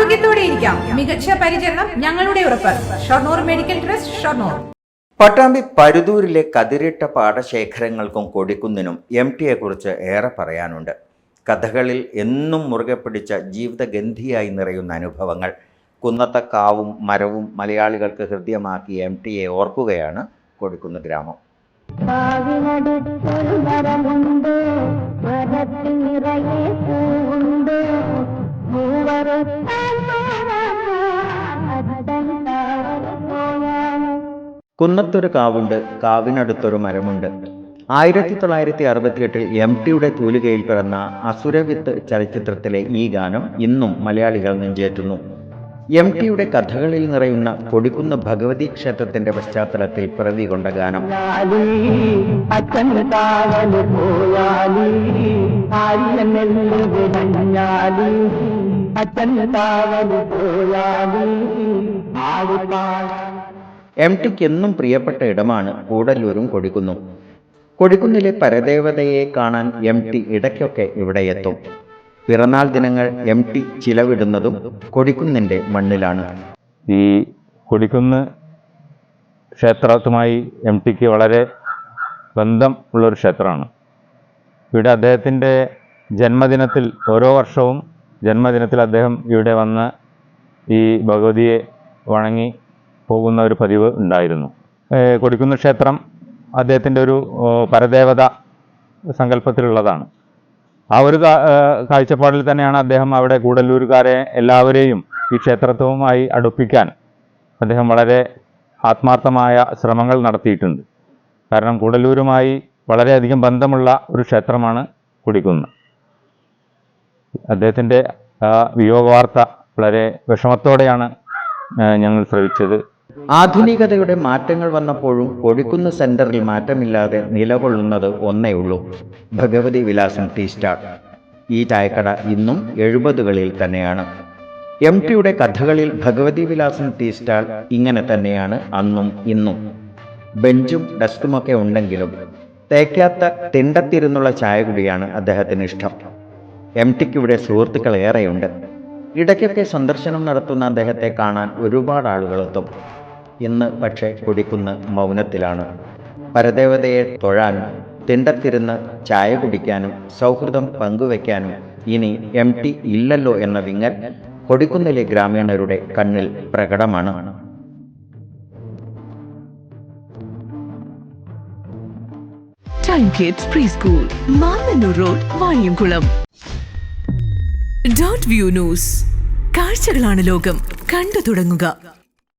ആരോഗ്യത്തോടെ ഇരിക്കാം. മികച്ച പരിചരണം ഞങ്ങളുടെ ഉറപ്പ്. Shoranur medical trust, Shoranur. പട്ടാമ്പി പരുതൂരിലെ കതിരിട്ട പാടശേഖരങ്ങൾക്കും കൊടിക്കുന്നിനും MTയെക്കുറിച്ച് ഏറെ പറയാനുണ്ട്. കഥകളിൽ എന്നും മുറുകെ പിടിച്ച ജീവിതഗന്ധിയായി നിറയുന്ന അനുഭവങ്ങൾ. കുന്നത്തെ കാവും മരവും മലയാളികൾക്ക് ഹൃദ്യമാക്കിയ MTയെ ഓർക്കുകയാണ് കൊടിക്കുന്ന് ഗ്രാമം. കുന്നത്തൊരു കാവുണ്ട്, കാവിനടുത്തൊരു മരമുണ്ട്. 1968 MTയുടെ തൂലികയിൽ പിറന്ന അസുരവിത്ത് ചലച്ചിത്രത്തിലെ ഈ ഗാനം ഇന്നും മലയാളികൾ നെഞ്ചേറ്റുന്നു. MTയുടെ കഥകളിൽ നിറയുന്ന കൊടിക്കുന്ന് ഭഗവതി ക്ഷേത്രത്തിന്റെ പശ്ചാത്തലത്തിൽ പിറവി കൊണ്ട ഗാനം. MTക്ക് എന്നും പ്രിയപ്പെട്ട ഇടമാണ് കൂടല്ലൂരും കൊടിക്കുന്നും. കൊടിക്കുന്നിലെ പരദേവതയെ കാണാൻ MT ഇടയ്ക്കൊക്കെ ഇവിടെ എത്തും. പിറന്നാൾ ദിനങ്ങൾ MT ചിലവിടുന്നതും കൊടിക്കുന്നിൻ്റെ മണ്ണിലാണ്. ഈ കൊടിക്കുന്ന് ക്ഷേത്രവുമായി MTക്ക് വളരെ ബന്ധം ഉള്ളൊരു ക്ഷേത്രമാണ്. ഇവിടെ അദ്ദേഹത്തിൻ്റെ ജന്മദിനത്തിൽ, ഓരോ വർഷവും ജന്മദിനത്തിൽ അദ്ദേഹം ഇവിടെ വന്ന് ഈ ഭഗവതിയെ വണങ്ങി പോകുന്ന ഒരു പതിവ് ഉണ്ടായിരുന്നു. കൊടിക്കുന്ന് ക്ഷേത്രം അദ്ദേഹത്തിൻ്റെ ഒരു പരദേവത സങ്കല്പത്തിലുള്ളതാണ്. ആ ഒരു കാഴ്ചപ്പാടിൽ തന്നെയാണ് അദ്ദേഹം അവിടെ കൂടല്ലൂരുകാരെ എല്ലാവരെയും ഈ ക്ഷേത്രവുമായി അടുപ്പിക്കാൻ അദ്ദേഹം വളരെ ആത്മാർത്ഥമായ ശ്രമങ്ങൾ നടത്തിയിട്ടുണ്ട്. കാരണം കൂടല്ലൂരുമായി വളരെയധികം ബന്ധമുള്ള ഒരു ക്ഷേത്രമാണ് കൊടിക്കുന്ന്. അദ്ദേഹത്തിൻ്റെ വിയോഗ വാർത്ത വളരെ വിഷമത്തോടെയാണ് ഞങ്ങൾ ശ്രവിച്ചത്. ആധുനികതയുടെ മാറ്റങ്ങൾ വന്നപ്പോഴും കൊടിക്കുന്ന് സെന്ററിൽ മാറ്റമില്ലാതെ നിലകൊള്ളുന്നത് ഒന്നേ ഉള്ളൂ: ഭഗവതി വിലാസം ടീ സ്റ്റാൾ. ഈ ചായക്കട ഇന്നും 70കളിൽ തന്നെയാണ്. MTയുടെ കഥകളിൽ ഭഗവതി വിലാസം ടീ സ്റ്റാൾ ഇങ്ങനെ തന്നെയാണ് അന്നും ഇന്നും. ബെഞ്ചും ഡെസ്കുമൊക്കെ ഉണ്ടെങ്കിലും തേക്കാത്ത തിണ്ടത്തിരുന്നുള്ള ചായ കുടിയാണ് അദ്ദേഹത്തിന് ഇഷ്ടം. MTക്ക് ഇവിടെ സുഹൃത്തുക്കൾ ഏറെയുണ്ട്. ഇടയ്ക്കൊക്കെ സന്ദർശനം നടത്തുന്ന അദ്ദേഹത്തെ കാണാൻ ഒരുപാട് ആളുകളെത്തും. ഇന്ന് പക്ഷേ കൊടിക്കുന്ന് മൗനത്തിലാണ്. പരദേവതയെ തൊഴാനും തിണ്ടത്തിരുന്ന് ചായ കുടിക്കാനും സൗഹൃദം പങ്കുവയ്ക്കാനും ഇനി MT ഇല്ലല്ലോ എന്ന വിങ്ങൽ കൊടിക്കുന്നിലെ ഗ്രാമീണരുടെ കണ്ണിൽ പ്രകടമാണ്. Time kids pre school, Mannannur road, Vaniyamkulam. Dot view news. കാഴ്ചകളാണ് ലോകം, കണ്ടു തുടങ്ങുക.